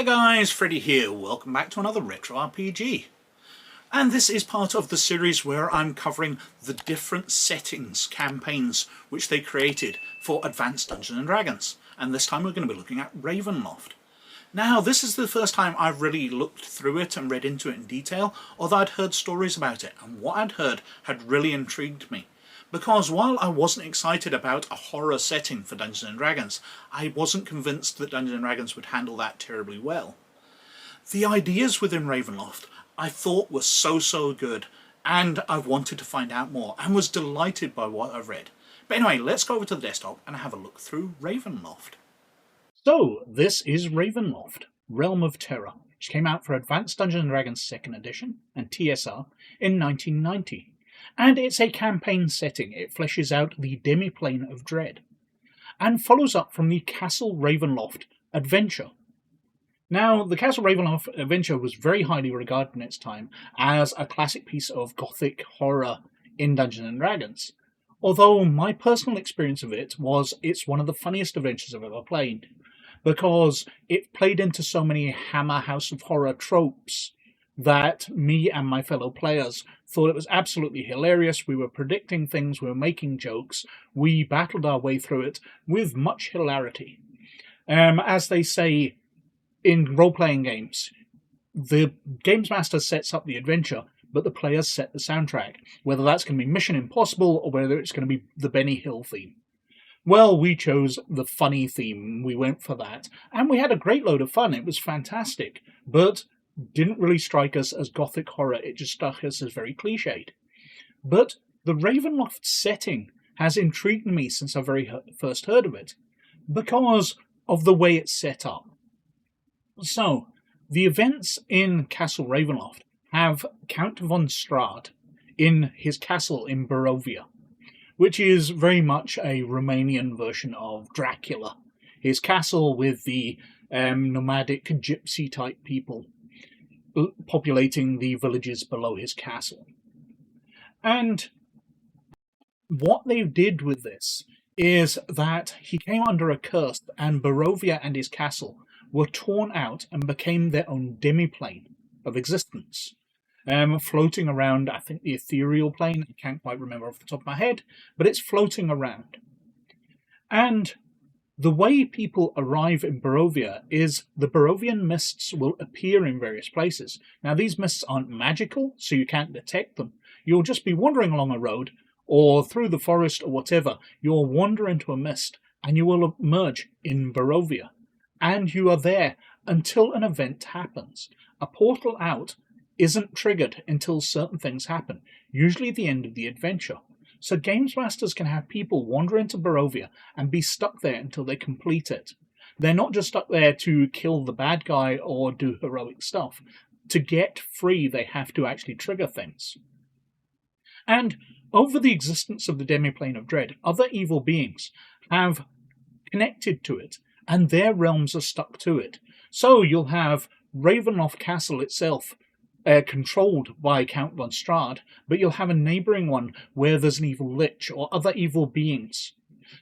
Hiya guys, Freddy here, welcome back to another retro RPG. And this is part of the series where I'm covering the different settings, campaigns, which they created for Advanced Dungeons & Dragons. And this time we're going to be looking at Ravenloft. Now, this is the first time I've really looked through it and read into it in detail, although I'd heard stories about it, and what I'd heard had really intrigued me. Because while I wasn't excited about a horror setting for Dungeons & Dragons, I wasn't convinced that Dungeons & Dragons would handle that terribly well. The ideas within Ravenloft I thought were so good, and I wanted to find out more, and was delighted by what I've read. But anyway, let's go over to the desktop and have a look through Ravenloft. So, this is Ravenloft, Realm of Terror, which came out for Advanced Dungeons & Dragons 2nd Edition and TSR in 1990. And it's a campaign setting. It fleshes out the demiplane of Dread, and follows up from the Castle Ravenloft adventure. Now, the Castle Ravenloft adventure was very highly regarded in its time as a classic piece of Gothic horror in Dungeons & Dragons, although my personal experience of it was it's one of the funniest adventures I've ever played, because it played into so many Hammer House of Horror tropes that me and my fellow players thought it was absolutely hilarious. We were predicting things, we were making jokes, we battled our way through it with much hilarity. As they say in role-playing games, the Games Master sets up the adventure, but the players set the soundtrack, whether that's going to be Mission Impossible or whether it's going to be the Benny Hill theme. Well, we chose the funny theme, we went for that, and we had a great load of fun. It was fantastic, but didn't really strike us as Gothic horror, it just struck us as very cliched. But the Ravenloft setting has intrigued me since I very first heard of it, because of the way it's set up. So, the events in Castle Ravenloft have Count von Strahd in his castle in Barovia, which is very much a Romanian version of Dracula. His castle with the nomadic gypsy-type people populating the villages below his castle. And what they did with this is that he came under a curse, and Barovia and his castle were torn out and became their own demiplane of existence, floating around, I think, the ethereal plane. I can't quite remember off the top of my head, but it's floating around. And the way people arrive in Barovia is the Barovian mists will appear in various places. Now, these mists aren't magical, so you can't detect them. You'll just be wandering along a road, or through the forest, or whatever. You'll wander into a mist, and you will emerge in Barovia. And you are there until an event happens. A portal out isn't triggered until certain things happen, usually at the end of the adventure. So Games Masters can have people wander into Barovia and be stuck there until they complete it. They're not just stuck there to kill the bad guy or do heroic stuff. To get free, they have to actually trigger things. And over the existence of the demiplane of Dread, other evil beings have connected to it, and their realms are stuck to it. So you'll have Ravenloft Castle itself controlled by Count von Strahd, but you'll have a neighbouring one where there's an evil lich or other evil beings.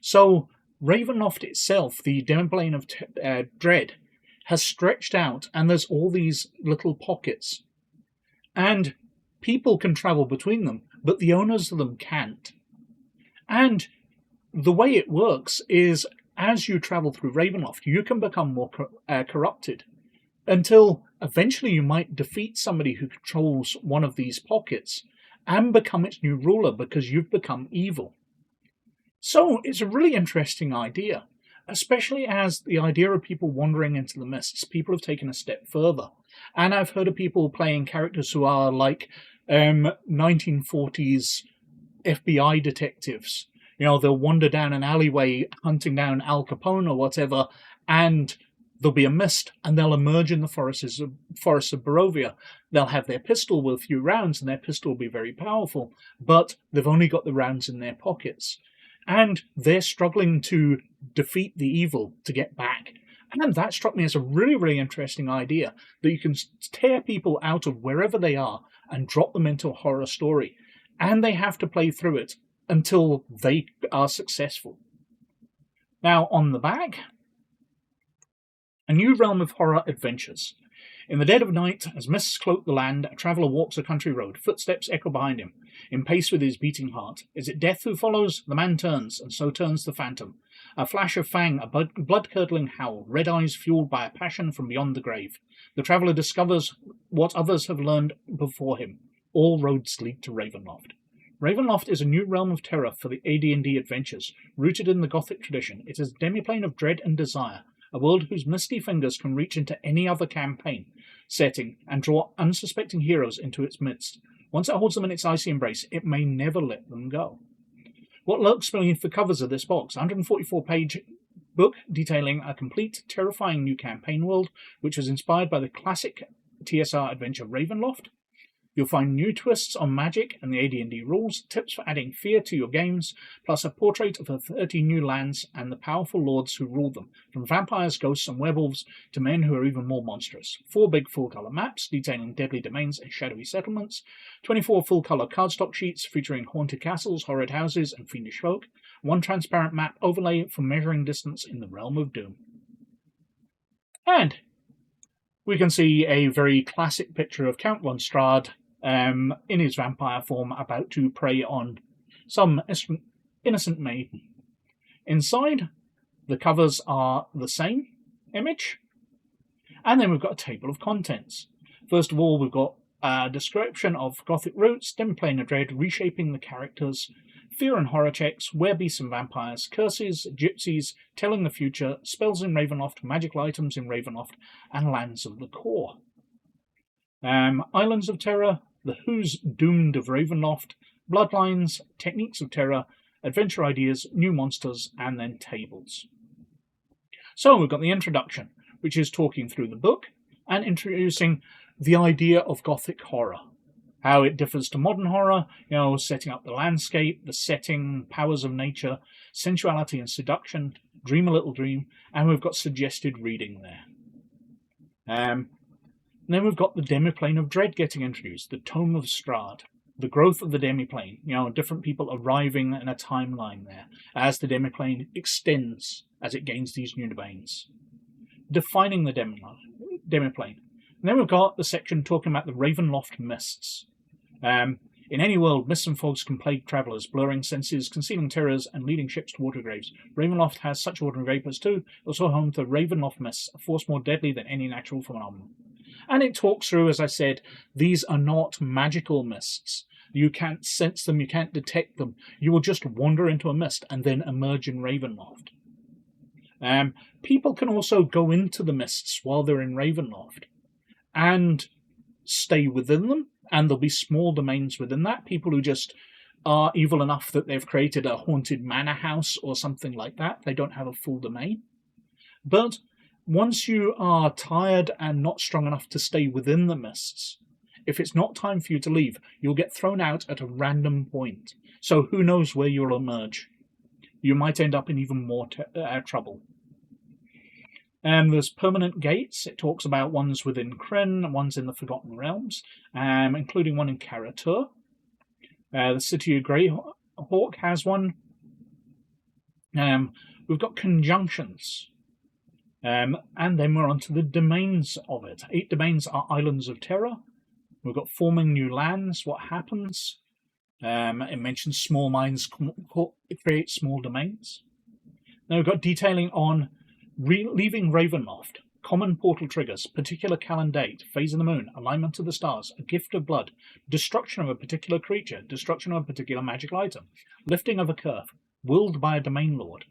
So Ravenloft itself, the demiplane of Dread, has stretched out, and there's all these little pockets. And people can travel between them, but the owners of them can't. And the way it works is, as you travel through Ravenloft, you can become more corrupted, until eventually you might defeat somebody who controls one of these pockets and become its new ruler because you've become evil. So it's a really interesting idea, especially as the idea of people wandering into the mists, people have taken a step further. And I've heard of people playing characters who are like 1940s FBI detectives. You know, they'll wander down an alleyway hunting down Al Capone or whatever, and there'll be a mist, and they'll emerge in the forests of Barovia. They'll have their pistol with a few rounds, and their pistol will be very powerful, but they've only got the rounds in their pockets. And they're struggling to defeat the evil to get back. And that struck me as a really interesting idea, that you can tear people out of wherever they are and drop them into a horror story, and they have to play through it until they are successful. Now, on the back, A new realm of horror adventures. In the dead of night, as mists cloak the land, a traveller walks a country road. Footsteps echo behind him, in pace with his beating heart. Is it death who follows? The man turns, and so turns the phantom. A flash of fang, a blood-curdling howl, red eyes fueled by a passion from beyond the grave. The traveller discovers what others have learned before him. All roads lead to Ravenloft. Ravenloft is a new realm of terror for the AD&D adventures, rooted in the Gothic tradition. It is a demiplane of dread and desire, a world whose misty fingers can reach into any other campaign setting and draw unsuspecting heroes into its midst. Once it holds them in its icy embrace, it may never let them go. What lurks beneath the covers of this box? 144-page book detailing a complete, terrifying new campaign world, which was inspired by the classic TSR adventure Ravenloft. You'll find new twists on magic and the AD&D rules, tips for adding fear to your games, plus a portrait of the 30 new lands and the powerful lords who rule them, from vampires, ghosts, and werewolves to men who are even more monstrous. 4 big full-colour maps detailing deadly domains and shadowy settlements, 24 full-colour cardstock sheets featuring haunted castles, horrid houses, and fiendish folk, 1 transparent map overlay for measuring distance in the realm of doom. And we can see a very classic picture of Count von Strahd in his vampire form, about to prey on some innocent maiden. Inside, the covers are the same image, and then we've got a table of contents. First of all, we've got a description of Gothic roots, demiplane of dread, reshaping the characters, fear and horror checks, werebeasts and vampires, curses, gypsies, telling the future, spells in Ravenloft, magical items in Ravenloft, and lands of the core. Islands of Terror, the Who's Doomed of Ravenloft, Bloodlines, Techniques of Terror, Adventure Ideas, New Monsters, and then Tables. So we've got the introduction, which is talking through the book and introducing the idea of Gothic horror, how it differs to modern horror, setting up the landscape, the setting, powers of nature, sensuality and seduction, dream a little dream, and we've got suggested reading there. And then we've got the demiplane of dread getting introduced, the Tome of Strahd, the growth of the demiplane, different people arriving in a timeline there as the demiplane extends as it gains these new domains. Defining the demiplane. And then we've got the section talking about the Ravenloft mists. In any world, mists and fogs can plague travellers, blurring senses, concealing terrors, and leading ships to water graves. Ravenloft has such ordinary vapours too, also home to Ravenloft mists, a force more deadly than any natural phenomenon. And it talks through, as I said, these are not magical mists. You can't sense them, you can't detect them. You will just wander into a mist and then emerge in Ravenloft. People can also go into the mists while they're in Ravenloft and stay within them, and there'll be small domains within that. People who just are evil enough that they've created a haunted manor house or something like that. They don't have a full domain. But once you are tired and not strong enough to stay within the mists, if it's not time for you to leave, you'll get thrown out at a random point. So who knows where you'll emerge. You might end up in even more trouble. There's permanent gates. It talks about ones within Kryn, ones in the Forgotten Realms, including one in Karatur. The City of Greyhawk has one. We've got conjunctions. And then we're on to the domains of it. 8 domains are Islands of Terror. We've got forming new lands, what happens. It mentions small minds create small domains. Then we've got detailing on leaving Ravenloft, common portal triggers, particular calendar date, phase of the moon, alignment of the stars, a gift of blood, destruction of a particular creature, destruction of a particular magical item, lifting of a curse, willed by a domain lord,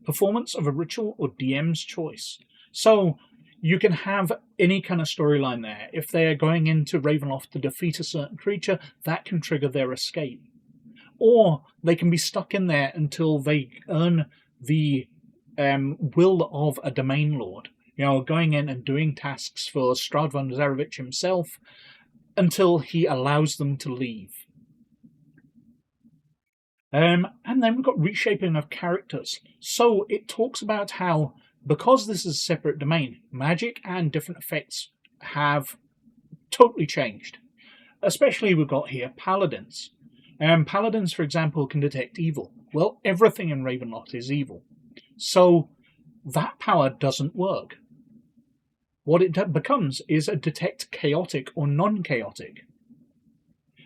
performance of a ritual or DM's choice. So you can have any kind of storyline there. If they're going into Ravenloft to defeat a certain creature, that can trigger their escape. Or they can be stuck in there until they earn the will of a domain lord. Going in and doing tasks for Strahd von Zarevich himself until he allows them to leave. And then we've got reshaping of characters. So it talks about how, because this is a separate domain, magic and different effects have totally changed. Especially we've got here paladins. Paladins, for example, can detect evil. Well, everything in Ravenloft is evil. So that power doesn't work. what it becomes is a detect chaotic or non-chaotic.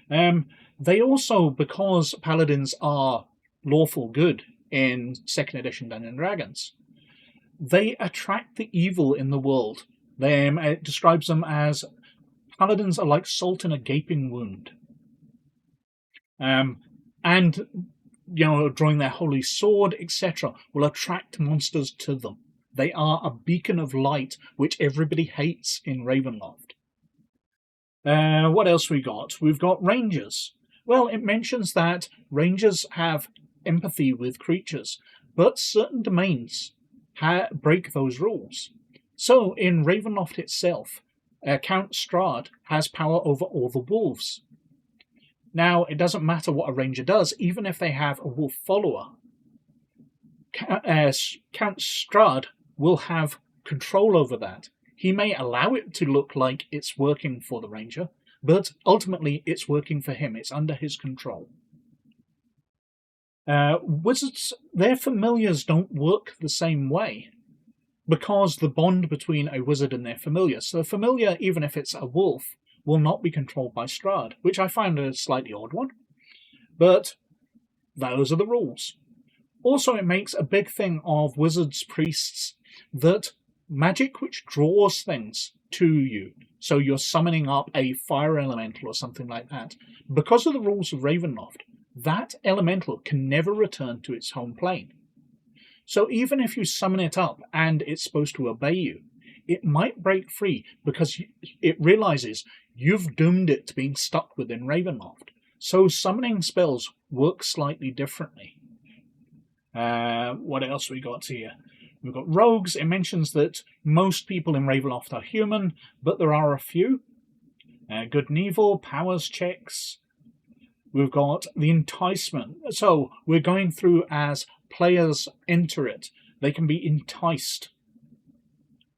They also, because paladins are lawful good in 2nd edition Dungeons and Dragons, they attract the evil in the world. It describes them as paladins are like salt in a gaping wound. And, drawing their holy sword, etc., will attract monsters to them. They are a beacon of light, which everybody hates in Ravenloft. What else we got? We've got rangers. Well, it mentions that rangers have empathy with creatures, but certain domains break those rules. So, in Ravenloft itself, Count Strahd has power over all the wolves. Now, it doesn't matter what a ranger does, even if they have a wolf follower. Count Strahd will have control over that. He may allow it to look like it's working for the ranger, but ultimately it's working for him. It's under his control. Wizards, their familiars don't work the same way, because the bond between a wizard and their familiar. So the familiar, even if it's a wolf, will not be controlled by Strahd, which I find a slightly odd one. But those are the rules. Also, it makes a big thing of wizards' priests that magic which draws things to you, so you're summoning up a fire elemental or something like that, because of the rules of Ravenloft, that elemental can never return to its home plane. So even if you summon it up and it's supposed to obey you, it might break free because it realizes you've doomed it to being stuck within Ravenloft. So summoning spells work slightly differently. What else we got here? We've got rogues. It mentions that most people in Ravenloft are human, but there are a few. Good and evil, powers checks. We've got the enticement. So we're going through as players enter it. They can be enticed.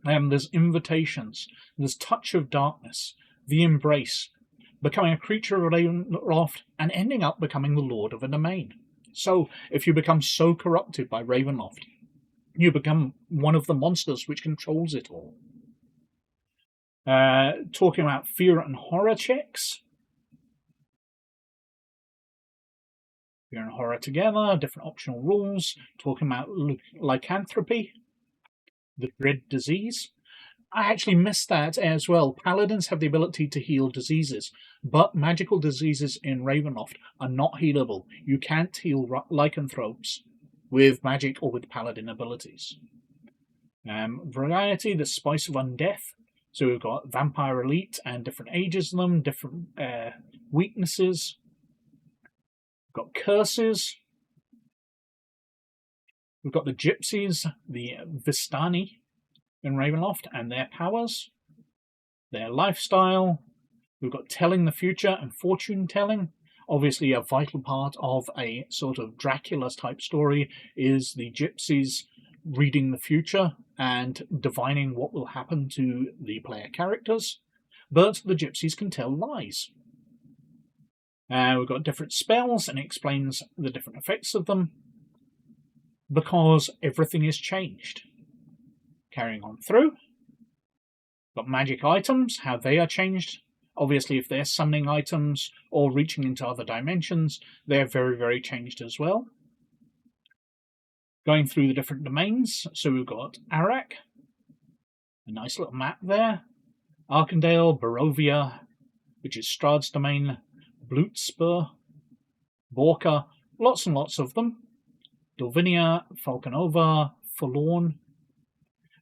There's invitations. There's touch of darkness. The embrace. Becoming a creature of Ravenloft and ending up becoming the lord of a domain. So if you become so corrupted by Ravenloft, you become one of the monsters which controls it all. Talking about fear and horror checks. Fear and horror together, different optional rules. Talking about lycanthropy, the dread disease. I actually missed that as well. Paladins have the ability to heal diseases, but magical diseases in Ravenloft are not healable. You can't heal lycanthropes with magic or with paladin abilities. Variety, the spice of undeath. So we've got vampire elite and different ages of them, different weaknesses. We've got curses. We've got the gypsies, the Vistani in Ravenloft and their powers, their lifestyle. We've got telling the future and fortune telling. Obviously, a vital part of a sort of Dracula type story is the gypsies reading the future and divining what will happen to the player characters. But the gypsies can tell lies. We've got different spells, and it explains the different effects of them, because everything is changed. Carrying on through. Got magic items, how they are changed. Obviously, if they're summoning items or reaching into other dimensions, they're very, very changed as well. Going through the different domains, so we've got Arak, a nice little map there. Arkandale, Barovia, which is Strahd's domain. Blutspur, Borka, lots and lots of them. Dulvinia, Falconova, Forlorn.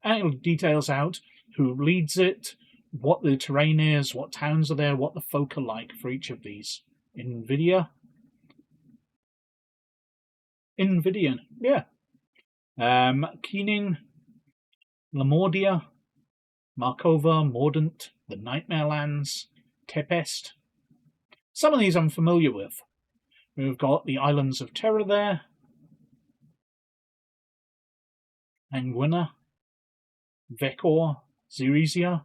And it details out who leads it, what the terrain is, what towns are there, what the folk are like for each of these. Invidian, yeah. Keening, Lamordia, Markova, Mordant, the Nightmare Lands, Tepest. Some of these I'm familiar with. We've got the Islands of Terror there. Anguina, Vekor, Zerisia.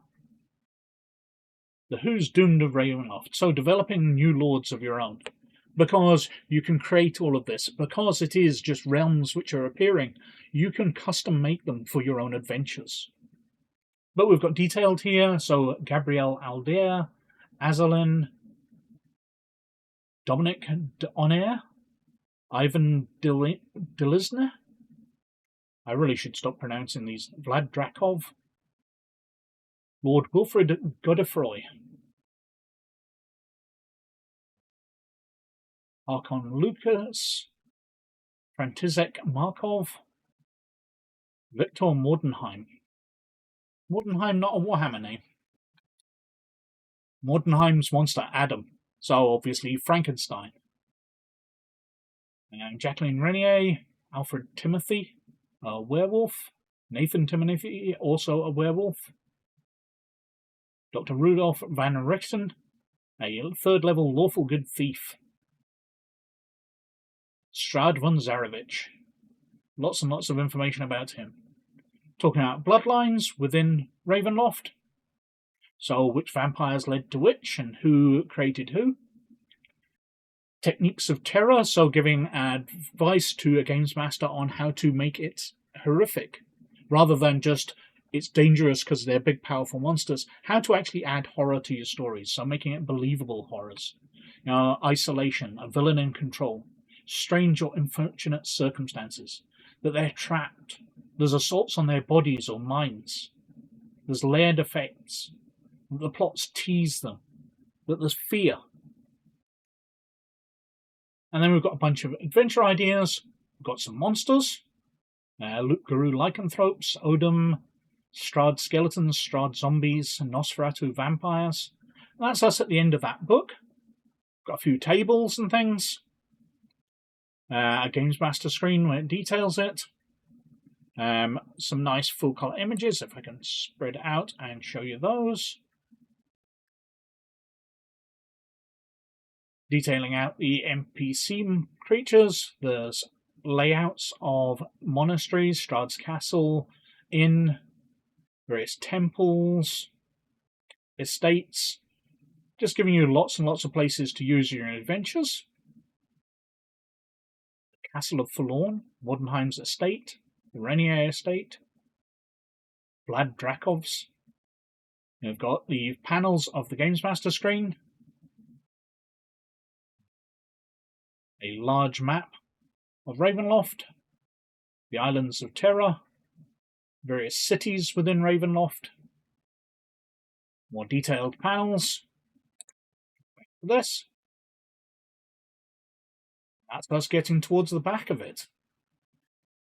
The Who's Doomed of Ravenloft. So developing new lords of your own. Because you can create all of this. Because it is just realms which are appearing, you can custom make them for your own adventures. But we've got detailed here, so Gabrielle Aldear, Azalin, Dominic D'Onair, Ivan Delisner. I really should stop pronouncing these. Vlad Drakov, Lord Wilfred Godefroy, Arkon Lucas, František Markov, Victor Mordenheim. Mordenheim, not a Warhammer name. Mordenheim's monster, Adam. So obviously Frankenstein. And Jacqueline Renier, Alfred Timothy, a werewolf. Nathan Timothy, also a werewolf. Dr. Rudolf van Richten, a third-level lawful good thief. Strahd von Zarevich. Lots and lots of information about him. Talking about bloodlines within Ravenloft. So, which vampires led to which, and who created who. Techniques of terror, so giving advice to a games master on how to make it horrific, rather than just it's dangerous because they're big, powerful monsters. How to actually add horror to your stories, so making it believable horrors. Isolation, a villain in control, strange or unfortunate circumstances, that they're trapped. There's assaults on their bodies or minds. There's layered effects. The plots tease them. That there's fear. And then we've got a bunch of adventure ideas. We've got some monsters. Guru lycanthropes, Odom, Strahd skeletons, Strahd zombies, and Nosferatu vampires. And that's us at the end of that book. Got a few tables and things. A Games Master screen where it details it. Some nice full colour images, if I can spread out and show you those. Detailing out the NPC creatures. There's layouts of monasteries, Strahd's castle, inn, various temples, estates. Just giving you lots and lots of places to use your adventures. Castle of Forlorn, Mordenheim's estate, the Renier estate, Vlad Drakov's. You've got the panels of the Games Master screen, a large map of Ravenloft, the Islands of Terror, various cities within Ravenloft, more detailed panels. This. That's us getting towards the back of it.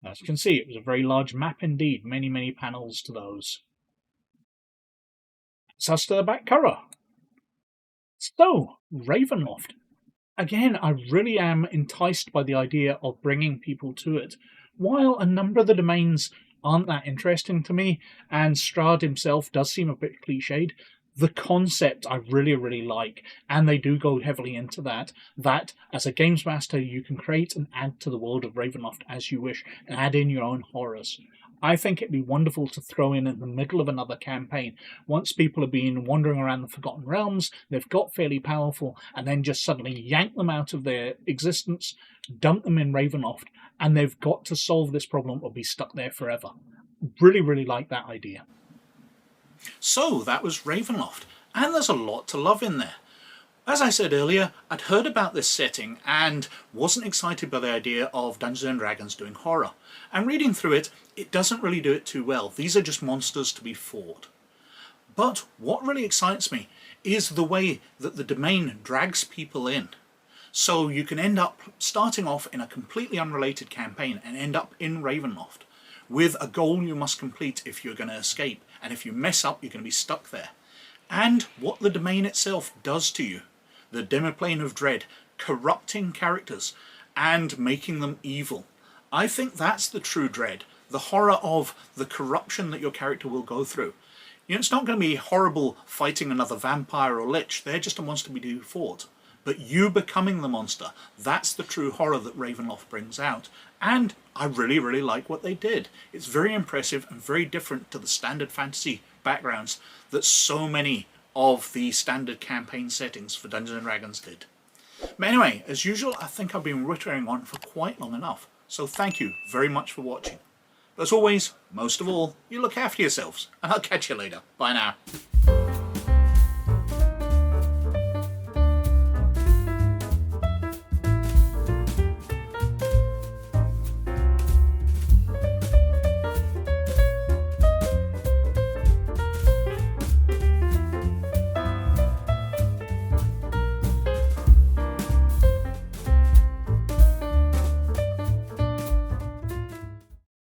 As you can see, it was a very large map indeed, many, many panels to those. That's us to the back cover. So, Ravenloft. Again, I really am enticed by the idea of bringing people to it. While a number of the domains aren't that interesting to me, and Strahd himself does seem a bit cliched, the concept I really, really like, and they do go heavily into that as a games master you can create and add to the world of Ravenloft as you wish, and add in your own horrors. I think it'd be wonderful to throw in the middle of another campaign. Once people have been wandering around the Forgotten Realms, they've got fairly powerful, and then just suddenly yank them out of their existence, dump them in Ravenloft, and they've got to solve this problem or be stuck there forever. Really, really like that idea. So that was Ravenloft, and there's a lot to love in there. As I said earlier, I'd heard about this setting and wasn't excited by the idea of Dungeons & Dragons doing horror. And reading through it, it doesn't really do it too well. These are just monsters to be fought. But what really excites me is the way that the domain drags people in. So you can end up starting off in a completely unrelated campaign and end up in Ravenloft with a goal you must complete if you're going to escape. And if you mess up, you're going to be stuck there. And what the domain itself does to you. The Demiplane of Dread, corrupting characters and making them evil. I think that's the true dread, the horror of the corruption that your character will go through. It's not going to be horrible fighting another vampire or lich, they're just a monster to be fought. But you becoming the monster, that's the true horror that Ravenloft brings out. And I really, really like what they did. It's very impressive and very different to the standard fantasy backgrounds that so many of the standard campaign settings for Dungeons & Dragons did. But anyway, as usual, I think I've been rittering on for quite long enough. So thank you very much for watching. But as always, most of all, you look after yourselves, and I'll catch you later. Bye now.